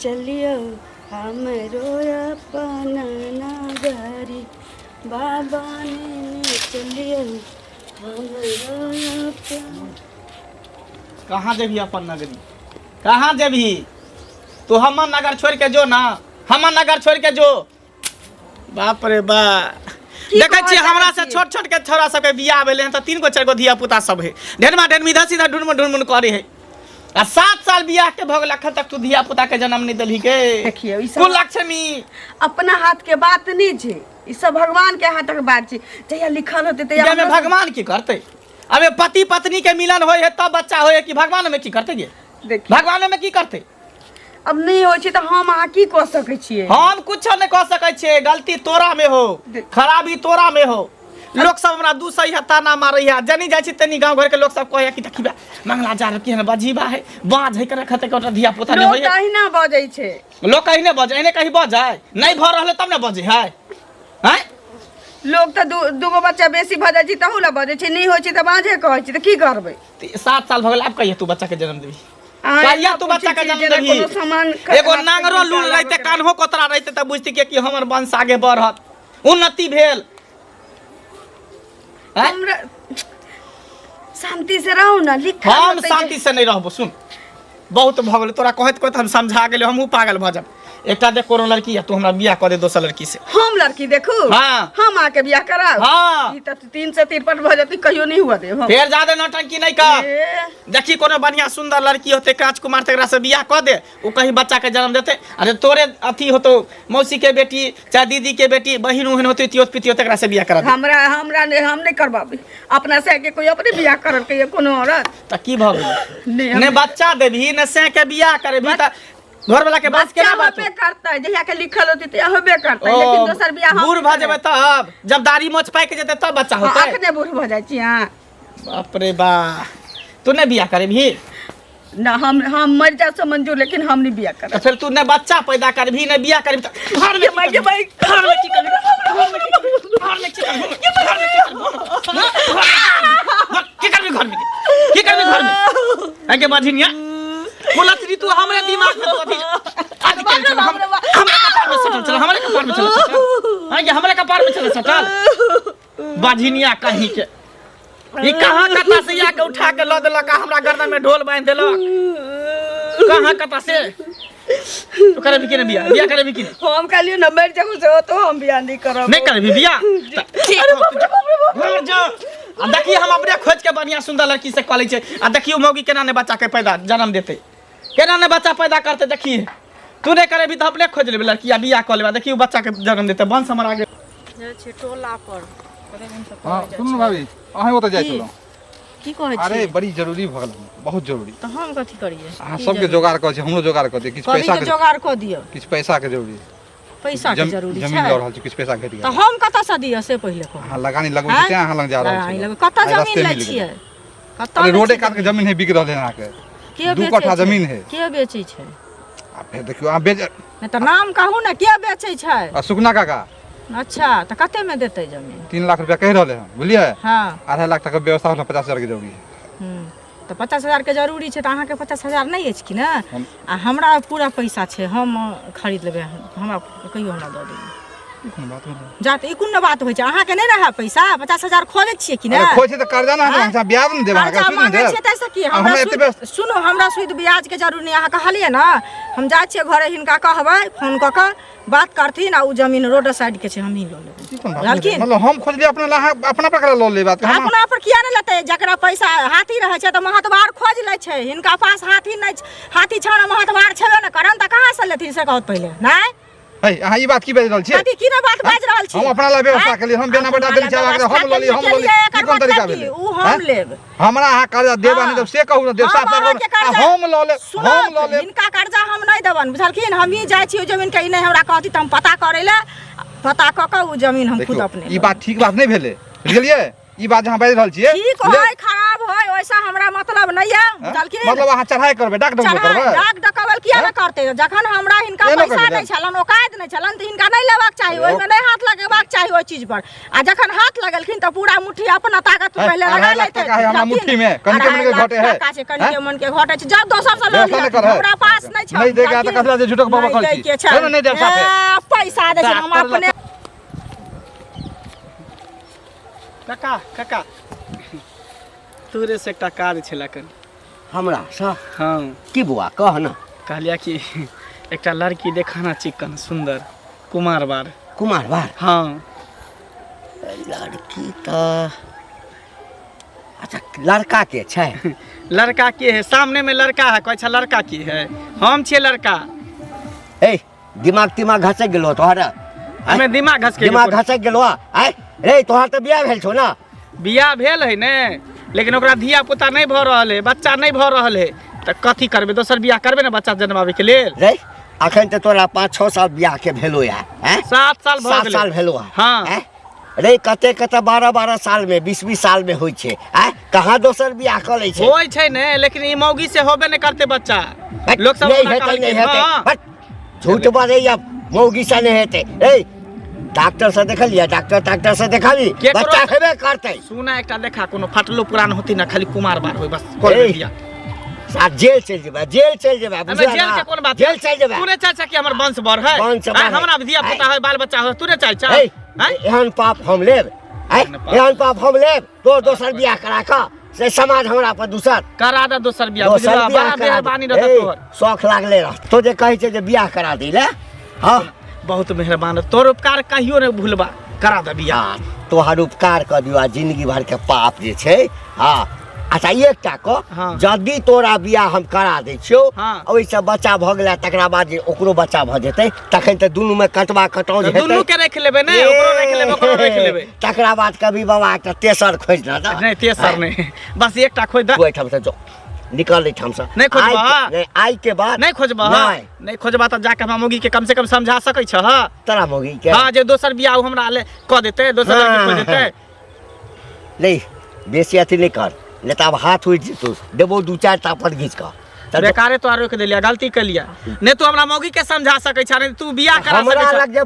चलियो हमरो अपन नगरी बाबा ने चलियो हमरो अपन। कहाँ जेबी अपन नगरी? कहाँ जेबी तू? हमर नगर छोड़ के जो ना, हमर नगर छोड़ के जो। बाप रे बा, देखै छी हमरा से छोट छोट के छोरा सबके बियाह भेले हैं तो 3 गो 4 गो धिया पुता सब है, ढेरमा ढेरमी इधर सीधा ढुनमुन करे है। आ 7 साल बियाह के भगल अखन तक तू धिया पुता के जन्म नहीं देलही के। देखिए ई कुल लक्ष्मी अपना हाथ के बात नहीं छे, ई सब भगवान के हाथ के बात छे। जहिया लिखल होते तहिया में भगवान की करते? अबे पति पत्नी के मिलन होय है तब बच्चा होय है कि भगवान में की करते गे? भगवान में की करते? अब नहीं हो छी तो हम अहाँ की कह सकै छियै? हम कुछ नहीं कह सकै छियै। गलती तोरा में हो, खराबी तोरा में हो। लोग सब हमरा दूसरी हत्ता ना मारै है, जनी जाइ छी तनी गांव घर के लोग सब कहे कि देखिबा मंगला जा रखी है बजीबा है, बाज है करे खते के धिया पुता नहीं होय है। लोग कहीं ना बजै छे, लोग कहीं नहीं बजे, एने कहीं बजाय नहीं भ रहले तब ने बजे है। हैं लोग तो दूगो बच्चा बेसी भ जाइ छी तहु ला बजै छी, नहीं होय छी त बाजे कहै छी त की करबै? 7 साल भ गेल, अब कहिए तू बच्चा के जन्म देबी? कहिया कहिया तू बच्चा के जन्म देबी? एगो नांगरो लूल रहते कान्हो कोतरा रहते त बुझती के कि हमर वंश आगे बढ़त, उन्नति भेल। हमरा शांति से रहू ना, लिखा हम शांति से नहीं रहबो। सुन बहुत भ गेल तोरा कहत कहत हम समझा गेले, हमहू पागल भ जाब। एकटा देख कोनो लड़की है, तू हमरा बियाह कर दे दोसर लड़की से। हम लड़की देखू? हाँ। हम आके बियाह कराब? हाँ। ई त 3 से 53 भ जाती, कहियो नहीं हुआ दे हम। फिर ज्यादा नौटंकी नहीं कर। देखी कोनो बढ़िया सुंदर लड़की होते राजकुमार तेरा से बियाह कर दे, वो कहीं बच्चा के जन्म देते। अरे तोरे अथी हो तो मौसी के बेटी चाहे दीदी के बेटी बहिन उहन होती तियोत पितियो तेरा से बियाह करा दे। हमरा ने हम नहीं करबाबी अपना से के कोई अपने बियाह करल के कोनो औरत त की भ गेल? ने बच्चा देबी ने से के बियाह करबी त घर वाला के बात केना बात करता है? जहिया के लिखल होती त होबे करता है, लेकिन दोसर बियाह हम बूढ़ भ जेबे तब, जब दाढ़ी मोछ पाक जेते तब बच्चा होते। अखने बूढ़ भ जाइ छी। हां बाप रे बा, तू ने बियाह करबी ना? हम मर जा से मंजूर, लेकिन हम नहीं बियाह करब। फिर तू ने बच्चा पैदा करबी ने बियाह करबी त घर में भाई घर में की करबी? घर में की करबी? की करबी घर में? की करबी घर में? आगे बाझिनिया बोलतरी तू हमरे दिमाग में तो अभी हमरे कपार में सटल चल, हमरे कपार में चल सटल। आगे हमरे कपार में चल सटल। बाझिनिया कहीं के ई कहां कता से या के उठा के ल देलक, हमरा गर्दन में ढोल बांध देलक। कहां कता से तो करबी कि नहीं बियाह? बियाह करबी कि नहीं? हम कहलियो न मर जाऊ से तो हम बियाह नहीं करब। नहीं करबी बियाह? ठीक घर जा। आ देखिए हम अपने खोज के बढ़िया सुंदर लड़की से कॉलेज छे। आ देखियो मौगी केना ने बच्चा के पैदा जन्म देते, केना ने बच्चा पैदा करते। देखिए तू नहीं करेबी तो अपने खोज लेबे लड़की, बियाह कर लेबा। देखियो बच्चा के जन्म देते, वंश हमर आगे जे छे टोला पर। हां सुन भाभी, अहाँ ओतऽ जाइ छलौ की कहै छी? अरे बड़ी जरूरी भ गेल, बहुत जरूरी। तो हम कथि करिए? अहाँ सबके जोगाड़ कर छै, हमरो जोगाड़ कर दे। किछ पैसा के जोगाड़ क दियो। किछ पैसा के जरूरी, पैसा के जरूरी छै। जमीन ल रहल छी, किछ पैसा घटि गेल। तो हम कतऽ से दियो से पहिले कह। अहाँ लगानी लगबै छी, तें अहाँ लग जा रहल छी। कतऽ जमीन लै छियै? कतऽ रोडे काट के जमीन है बिक रहल है अहाँ के। के 2 कट्ठा जमीन है। के बेचै छै? आ फिर देखियो अहाँ बेच नहीं तो नाम कहू ना, के बेचै छै? सुखना काका। अच्छा तो कते में देते जमीन? 3 लाख रुपया कह रहले हैं, बुझलिए? हाँ 2.5 लाख तक के व्यवस्था होला, 50,000 के जरूरी है। तो 50,000 के जरूरी छै, तो अहाँ के 50,000 नहीं अछि कि ना? आ हमरा पूरा पैसा छै, हम खरीद लेबै। हमरा कहियो हमरा दऽ देबै। जात ई कोन बात होइ छै? अहाँ के नहीं रहा पैसा? 50,000 खोजै छियै कि ना? खोजै त कर्जा ना हमरा ब्याज न देबा का, सुन दे। सुनो हमरा सुध ब्याज के जरूरी नहीं, अहाँ कहलिए ना। हम जाइ छियै घरे, हिनका कहबै फोन क के बात करथिन, आ उ जमीन रोड साइड के छै, हम ही ल लेबै। मतलब हम खोज ले अपना पर ल ले बात। अपना पर किया नहीं लेते? जकरा पैसा हाथी रहे छै तो महतबार खोज ले छै। हिनका पास हाथी नहीं, हाथी छ ना महतबार छबे न करन, त कहां से लेथिन से कहत पहिले? नहीं है अहाँ ई बात की बाज रहल छी? कथि की ना बात बाज रहल छी? हम अपना ला व्यवस्था के लिए हम बिना बता देली चावा के हम ल ली की कोन तरीका भेलै? उ हम लेब। हमरा अहाँ कर्जा देबा नहीं तब से कहू न देब, साफ साफ हम ल ले, हम ल ले। इनका कर्जा हम नहीं देबन, बुझलखिन? हम ही जाइ छी जमीन के, नहीं हमरा कहती त हम पता करे ले, पता क के उ जमीन हम खुद अपने। ई बात ठीक बात नहीं भेले, बुझलिए? ई बात जहां बाज रहल छिए ठीक होय खराब होय वैसा हमरा मतलब नहीं है, बुझलखिन? मतलब अहाँ चढ़ाई करबे, डाक डकबे करबे? डाक डकबल किया ना करते जखन हमरा हिनका पैसा नहीं छलन औकात नहीं छलन त हिनका नहीं लेबाक चाही ओइ में नहीं हाथ लगेबाक चाही ओइ चीज पर आ जखन हाथ लगलखिन त पूरा मुट्ठी अपना ताकत पहले लगा लेते हमरा मुट्ठी में कनके मन के घटे है काचे कनके मन के घटे छै जब दोसर से ले हमरा पास नहीं छ नहीं देगा त कसला जे झूठक बाबा खर्ची नहीं दे साफे पैसा दे हम अपने काका तोरे से एकटा काज छला कन हमरा सा हाँ की बुआ कह न कहलिया कि एकटा लड़की देखाना चिकन सुंदर कुमारवार कुमारवार हाँ लड़की तो अच्छा लड़का के छै लड़का के है सामने में लड़का है कोई अच्छा लड़का की है हम छे लड़का ए दिमाग घसक गेलो तोहरा हमें दिमाग घस के दिमाग घसक गेलो आय रे तोहर त बियाह भेल छौ ना बियाह भेल है ने लेकिन ओकरा धिया पुता नहीं भ रहल है बच्चा नहीं भ रहल है त कथी करबे दोसर बियाह करबे ना बच्चा जन्मावे के लेल रे अखन त तोरा 5-6 साल बियाह के भेलो या हैं 7 साल भ 7 साल भेलो हाँ रे कते 12 साल में 20 साल में होय छे हैं कहां दोसर बियाह क लै छे होय छै ने लेकिन ई मौगी से होबे नहीं करते बच्चा लोग सब नहीं हेते झूठ बाजे या मौगी से नहीं हेते ए डॉक्टर से देख लिया डॉक्टर से देखावी बच्चा हेबे करते सुना एकटा देखा कोनो फटलो पुरान होती ना खाली कुमार बार होय बस कर दिया साथ जेल चल जेबा हमें जेल के कोन बात जेल चल जेबा तूने चाचा कि हमर वंश बर है हमरा धिया पुता है बाल बच्चा है तूने चाचा एहन पाप हम लेब एहन पाप हम लेब तो दोसर बियाह करा का से समाज हमरा पर दूसर करा दे दोसर बियाह बुझला बड़ा मेहरबानी रहत तोर शौक लागले रह तो जे कहि छे जे बियाह करा दिले हां बहुत मेहरबान तोर उपकार कहियो नहीं भूलबा करा दे बियाह तोहर उपकार क दिवा जिंदगी भर के पाप जे छै हां अच्छा एकटा को जदी तोरा बियाह हम करा दै छियो ओइ से बच्चा भ गेला तकरा बाद जे ओकरो बच्चा भ जेतै तखन त दुनू में कटवा कटौ जे हेतै दुनू के रख लेबे ने ओकरो रख लेबे ओकरो रख लेबे तकरा बाद कभी बाबा एकटा तेसर खोज ना नहीं तेसर नहीं बस एकटा खोज दे ओइ ठाम से जो निकल ठाम से नहीं खोजबा नहीं आई के बाद नहीं खोजबा नहीं खोजबा त जाके हम मौगी के कम से कम समझा सकै छ तोरा मौगी के हां जे दोसर बियाह हमरा ले क देतै दोसर लड़की खोज देतै नहीं बेसी अथी नहीं कर नहीं तो अब हाथ उठ जेतौ देबो 2-4 तापर घींच का बेकारे तो रोक देलिया गलती कर लिया नहीं तो हमरा मौगी के समझा सकै छ नहीं तू बियाह करा सकै छ हमरा लग जे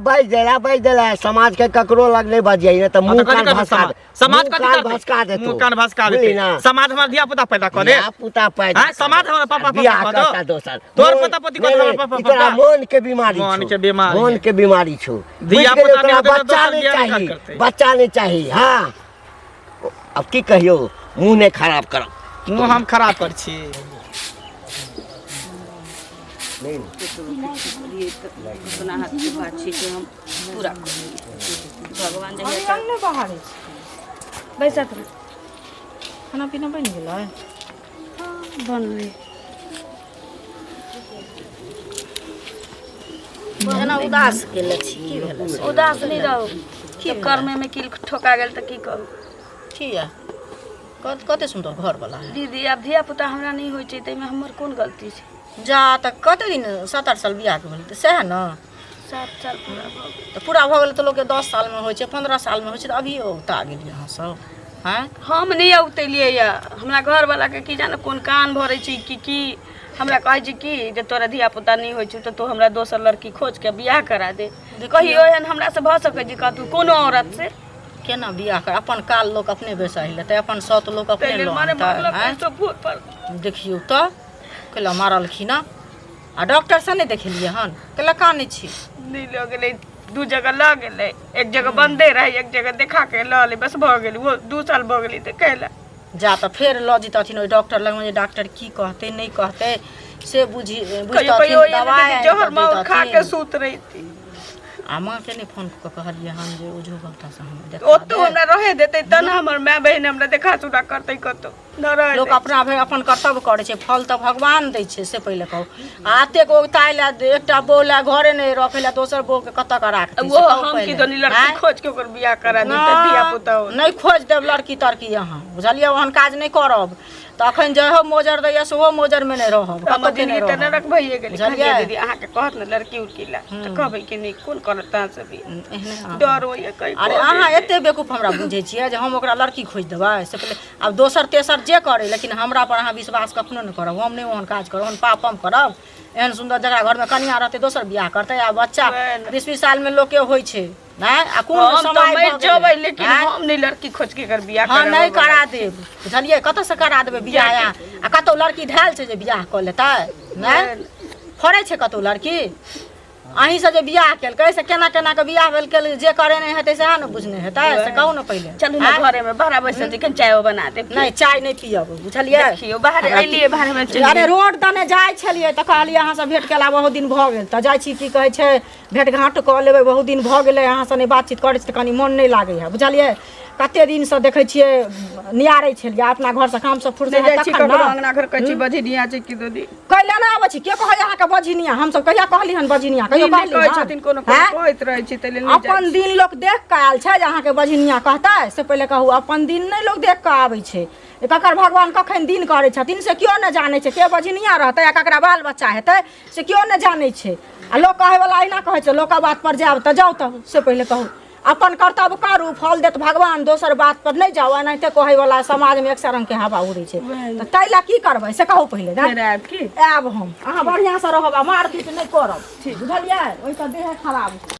बाज देला समाज के ककरो लग नहीं बजियै त मुंह कान भसका समाज कथि भसका दे मुंह कान भसका दे समाज हमर धिया पुता पैदा कर दे धिया पुता पैदा हां समाज हमर पापा बियाह करता दोसर तोर पता पति को हमर पापा तोरा मन के बीमारी छौ धिया पुता नहीं बच्चा नहीं चाहिए बच्चा नहीं चाहिए हां अब की कहियो मुंह ने खराब कर मुंह हम खराब कर छी नहीं अपना हाथ की बात छी कि हम पूरा भगवान जहिया अन्य बाहर बैसा तो खाना पीना बन गेलै बन रही जना उदास गेल छी उदास नहीं रहो की कर्म में किल ठोका गेल त की करू ठीक है कते सुंदर घर वाला है दीदी अब धिया पुता हमरा नहीं होय छै तै में हमर कोन गलती छै जा त कते दिन 7-8 साल बियाह के भेल त सह न 7 साल पूरा भ गेल त पूरा भ गेल त लोग के 10 साल में होय छै 15 साल में होय छै त अभी औता गेल यहाँ सब हैं हम नहीं औतेलिए या हमरा घर वाला के की जाने कोन कान भरै छी की हमरा कहै छी कि जे तोरा धिया पुता नहीं होय छै त तू हमरा दोसर लड़की खोज के बियाह करा दे कहियो एहन हमरा से भ सकै जे का तू कोनो औरत से केना बियाह कर अपन काल लोग अपने बेसाहि लेते अपन सत लोग अपने देखियो त कला मारलखिन आ डॉक्टर से नहीं देखलिए हन कला का नहीं छी नहीं ल गेलै दू जगह ल गेलै एक जगह बंदे रहे एक जगह देखा के ल ले बस भ गेलै वो 2 साल भ गेलै त कहला जा त फेर ल जितथिन ओइ डॉक्टर लग में जे डॉक्टर की कहते नहीं कहते से बुझतथिन दवाई जहर मार खा के सूत रही थी आमा के नहीं फोन क कहलिए हम जे ओझो भक्ता से हम देख ओतो हमरा रहे देते त ना हमर माय बहिन हमरा देखा सुना करते कतो न रहे लोग अपना अपन कर्तव्य करे छै फल त भगवान दै छै से पहिले कहू आते को ताइला एकटा बोला घरे नहीं रखेला दोसर बो के कत का राख वो हम की दोनी लड़की खोज के ओकर बियाह करा दी त धिया पुता नहीं खोज देब लड़की तरकी यहाँ बुझलिए ओहन काज नहीं करब तखन जे हो मोजर दैया से वो मोजर में नहीं रहब कत के नहीं त नरक भइए गेल दीदी अहाँ के कहत न लड़की उड़कीला त कहबै कि नहीं कोन करत ता से भी डर होइए कहि अरे अहाँ एते बेवकूफ हमरा बुझै छियै जे हम ओकरा लड़की खोज देबै से पहिले अब दोसर तेसर जे करे लेकिन हमरा पर अहाँ विश्वास कखनो नहीं करब हम नहीं ओहन काज करब ओहन पाप हम करब एहन सुंदर जगह घर में कन्या रहते दोसर बियाह करते आ बच्चा 20 साल में लोग के होइ छै ना आ कोन हम तो समय मर भऽ जेबै गेलै, लेकिन हैं? हम नहीं लड़की खोज के कर बियाह हाँ करब। नहीं करा देब बुझलिए कतऽ से करा देबै बियाह आ कतौ लड़की धैल छै जे बियाह कऽ लेतै नहीं फड़ै छै कतौ लड़की अहीं से जे बियाह केलकै से केना केना के बियाह भेल केल जे करे नहीं हेतै सएह ने बुझने हेतै से कहू ने पहिले चलू ना हैं? घरे में बाहर बैसल छी कन चाय बना दे। नहीं चाय नहीं पियब बुझलिए देखियो बाहर एलिए बाहर में चलिए। अरे रोड दने जाइ छलियै तऽ कहलियै अहाँ से भेट केला बहुत दिन भऽ गेल तऽ जाइ छी की कहै छै भेट घाट कऽ लेबै बहुत दिन भऽ गेलै अहाँ से नहि बातचीत करै छी तऽ कनि मोन नहि लागै है बुझलियै कते दिन से देखै छियै नियारै छलियै अपना घर से काम से फुर्सत नहीं है जाइ छी तखन ककरो ना अंगना घर कच्ची बजनिया छै की दीदी। कैले ना आबै छी के कहै अहाँ के बझिनिया हम सब कहिया कहली हन बझिनिया कहियो नहीं कहली कहै हन? छथिन कोनो हैं? कोनो कहैत रहै छी तैले नहीं जाइ अपन दिन लोग देख के आयल छै जे अहाँ के बझिनिया कहतै से पहिले कहू अपन दिन नहीं लोग देख के आबै छै ककर भगवान कखन दिन करै छथिन से केओ नहि जानै छै के बझिनिया रहतै आ ककरा बाल बच्चा हेतै से केओ नहि जानै छै आ लोक कहैवला अहिना कहै छै लोक बात पर जायब तऽ जाउ तब से पहिले कहू अपन कर्तव्य करू फल देत भगवान दोसर बात पर नहीं जाउ एनाहिते कहैवला समाज में एक रंग के हवा उड़ै छै तऽ ताहि लए की करबै से कहू पहिले ने मेरा आब की आयब हम अहाँ बढ़िआँ से रहब आ मारपीट नहीं करब बुझलियै ओहिसँ देह खराब